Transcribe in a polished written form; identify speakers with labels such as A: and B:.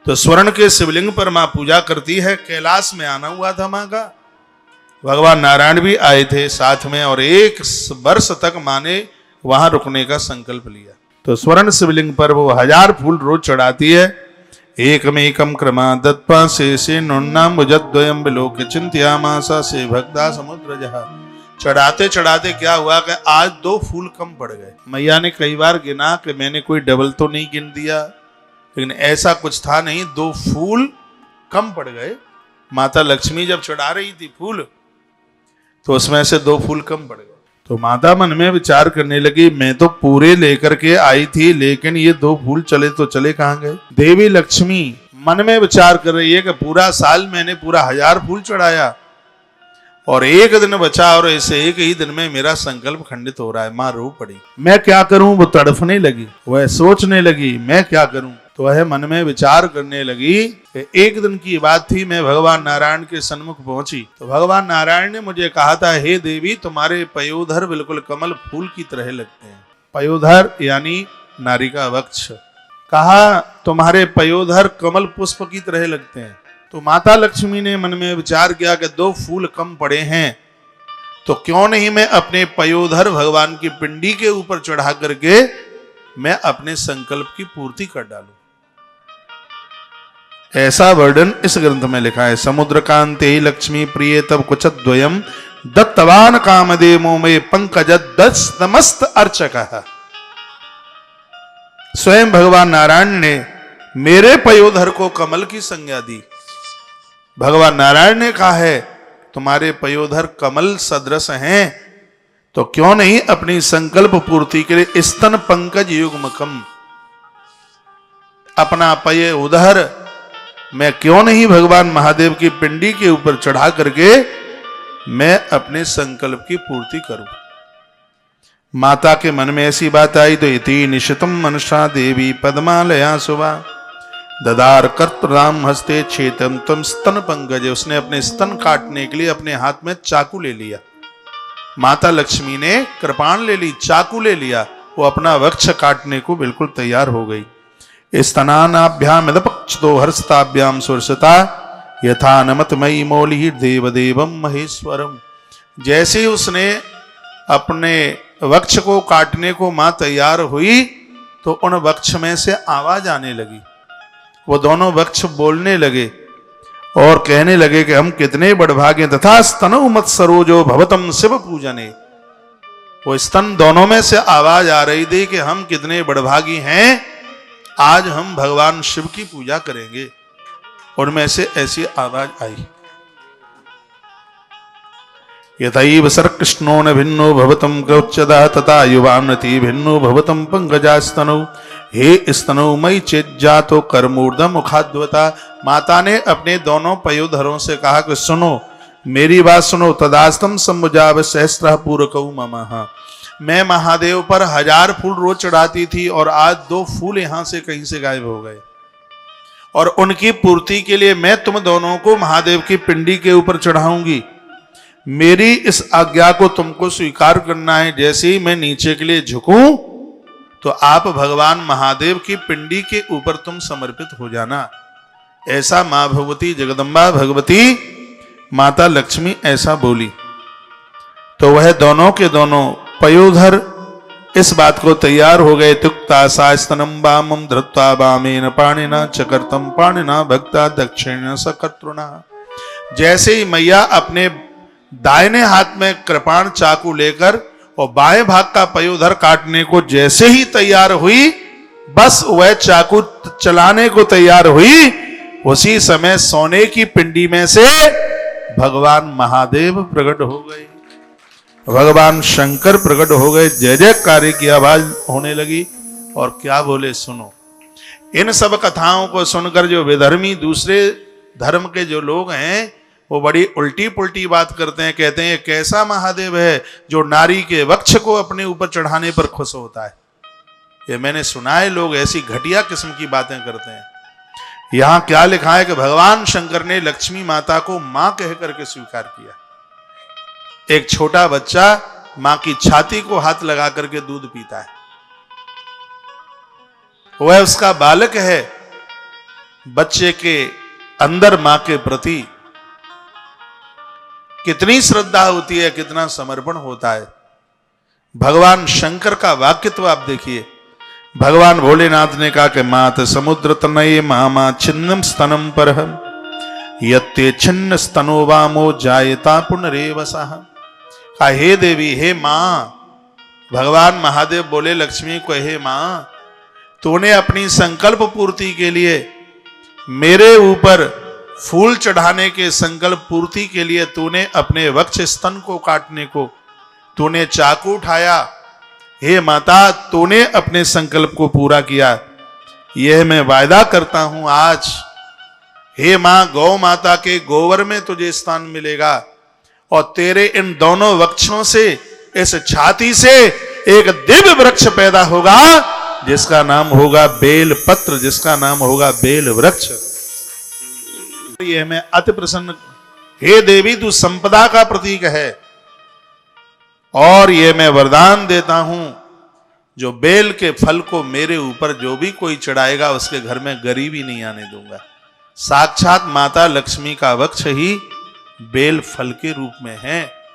A: तो स्वर्ण के शिवलिंग पर मां पूजा करती है। कैलाश में आना हुआ था मां का, भगवान नारायण भी आए थे साथ में, और 1 वर्ष तक मां ने वहां रुकने का संकल्प लिया। तो स्वर्ण शिवलिंग पर वो 1000 फूल रोज चढ़ाती है। एकमेकम क्रमा दत्पा से नुन्नाम भुजद्वयम बिलोक चिंत्यामासा से भक्ता समुद्र जहा। चढ़ाते चढ़ाते क्या हुआ कि आज 2 फूल कम पड़ गए। मैया ने कई बार गिना कि मैंने कोई डबल तो नहीं गिन दिया, लेकिन ऐसा कुछ था नहीं, 2 फूल कम पड़ गए। माता लक्ष्मी जब चढ़ा रही थी फूल तो उसमें से 2 फूल कम पड़ गए। तो माता मन में विचार करने लगी, मैं तो पूरे लेकर के आई थी, लेकिन ये 2 फूल चले तो चले कहां गए। देवी लक्ष्मी मन में विचार कर रही है कि पूरा साल मैंने पूरा 1000 फूल चढ़ाया और 1 दिन बचा, और ऐसे 1 ही दिन में मेरा संकल्प खंडित हो रहा है। मां रो पड़ी, मैं क्या करूं। वो तड़फने लगी, वह सोचने लगी मैं क्या करूं। तो वह मन में विचार करने लगी कि 1 दिन की बात थी, मैं भगवान नारायण के सन्मुख पहुंची तो भगवान नारायण ने मुझे कहा था, हे देवी तुम्हारे पयोधर बिल्कुल कमल फूल की तरह लगते हैं। पयोधर यानी नारी का वक्ष। कहा तुम्हारे पयोधर कमल पुष्प की तरह लगते हैं। तो माता लक्ष्मी ने मन में विचार किया कि 2 फूल कम पड़े हैं, तो क्यों नहीं मैं अपने पयोधर भगवान की पिंडी के ऊपर चढ़ा करके मैं अपने संकल्प की पूर्ति कर डालूं। ऐसा वर्णन इस ग्रंथ में लिखा है। समुद्र कांते लक्ष्मी प्रिय तब कुचद्वयम दत्तवान कामदेवो में पंकज दमस्त अर्चक। स्वयं भगवान नारायण ने मेरे पयोधर को कमल की संज्ञा दी। भगवान नारायण ने कहा है तुम्हारे पयोधर कमल सदृश हैं, तो क्यों नहीं अपनी संकल्प पूर्ति के लिए स्तन पंकज युग्मकम, अपना पय उधर मैं क्यों नहीं भगवान महादेव की पिंडी के ऊपर चढ़ा करके मैं अपने संकल्प की पूर्ति करूं। माता के मन में ऐसी बात आई तो इति निशितम मनसा देवी पद्मालया सुवा ददार कर्तराम हस्ते छेतम तम स्तन पंकज। उसने अपने स्तन काटने के लिए अपने हाथ में चाकू ले लिया। माता लक्ष्मी ने कृपाण ले ली, चाकू ले लिया, वो अपना वक्ष काटने को बिल्कुल तैयार हो गई। स्तनानाभ्याम यदपक्षतो हर्षताभ्याम सुरसता यथा नमतमयी मौली देवदेवम महेश्वरम। जैसे ही उसने अपने वक्ष को काटने को मां तैयार हुई तो उन वक्ष में से आवाज आने लगी। वो दोनों वक्ष बोलने लगे और कहने लगे कि हम कितने बड़भागे, तथा स्तनौ मत सरोजो भवतम शिव पूजने। वो स्तन दोनों में से आवाज आ रही थी कि हम कितने बड़भागी हैं, आज हम भगवान शिव की पूजा करेंगे। उनमें से ऐसी आवाज आई, यथैव सर्कृष्णो न भिन्नो भवतम गौच्चदा तथा युवानति भिन्नो भवतम पंकजास्तनौ हे स्तनौ मई चेज्जातो कर्मूर्धम मुखाद्वता। माता ने अपने दोनों पयोधरों से कहा कि सुनो, मेरी बात सुनो। तदास्तम संभुजाव सहस्त्र पूरकौ ममः। मैं महादेव पर 1000 फूल रोज चढ़ाती थी और आज 2 फूल यहां से कहीं से गायब हो गए, और उनकी पूर्ति के लिए मैं तुम दोनों को महादेव की पिंडी के ऊपर चढ़ाऊंगी। मेरी इस आज्ञा को तुमको स्वीकार करना है। जैसे ही मैं नीचे के लिए झुकूं तो आप भगवान महादेव की पिंडी के ऊपर तुम समर्पित हो जाना। ऐसा मां भगवती जगदम्बा भगवती माता लक्ष्मी ऐसा बोली। तो वह दोनों के दोनों पयोधर इस बात को तैयार हो गए। तुक्ता सास्तनम वामम धृत्वा वामेन पाणिना चकर्तम पाणिना भक्ता दक्षिण सकर्तृणा। जैसे ही मैया अपने दाहिने हाथ में कृपाण चाकू लेकर और बाएं भाग का पयोधर काटने को जैसे ही तैयार हुई, बस वह चाकू चलाने को तैयार हुई, उसी समय सोने की पिंडी में से भगवान महादेव प्रकट हो गए, भगवान शंकर प्रकट हो गए। जय जयकार की आवाज होने लगी। और क्या बोले सुनो। इन सब कथाओं को सुनकर जो विधर्मी दूसरे धर्म के जो लोग हैं वो बड़ी उल्टी पुल्टी बात करते हैं। कहते हैं कैसा महादेव है जो नारी के वक्ष को अपने ऊपर चढ़ाने पर खुश होता है। ये मैंने सुना है, लोग ऐसी घटिया किस्म की बातें करते हैं। यहां क्या लिखा है कि भगवान शंकर ने लक्ष्मी माता को मां कह करके स्वीकार किया। एक छोटा बच्चा मां की छाती को हाथ लगा करके दूध पीता है, वह उसका बालक है, बच्चे के अंदर मां के प्रति कितनी श्रद्धा होती है, कितना समर्पण होता है। भगवान शंकर का वाक्य तो आप देखिए, भगवान भोलेनाथ ने कहा कि मात समुद्र तनये मामा छिन्नम स्तनम परहम यत्ते छिन्न स्तनो वामो जायता पुनरेवसः। कहा हे देवी, हे मां, भगवान महादेव बोले लक्ष्मी को, हे मां, तूने अपनी संकल्प पूर्ति के लिए मेरे ऊपर फूल चढ़ाने के संकल्प पूर्ति के लिए तूने अपने वक्ष स्तन को काटने को तूने चाकू उठाया। हे माता, तूने अपने संकल्प को पूरा किया, यह मैं वायदा करता हूं आज। हे मां, गौ माता के गोबर में तुझे स्थान मिलेगा और तेरे इन दोनों वक्षों से, इस छाती से एक दिव्य वृक्ष पैदा होगा जिसका नाम होगा बेल पत्र, जिसका नाम होगा बेल वृक्ष। यह मैं अति प्रसन्न, हे देवी तू संपदा का प्रतीक है और यह मैं वरदान देता हूं, जो बेल के फल को मेरे ऊपर जो भी कोई चढ़ाएगा उसके घर में गरीबी नहीं आने दूंगा। साक्षात माता लक्ष्मी का वक्ष ही बेल फल के रूप में है।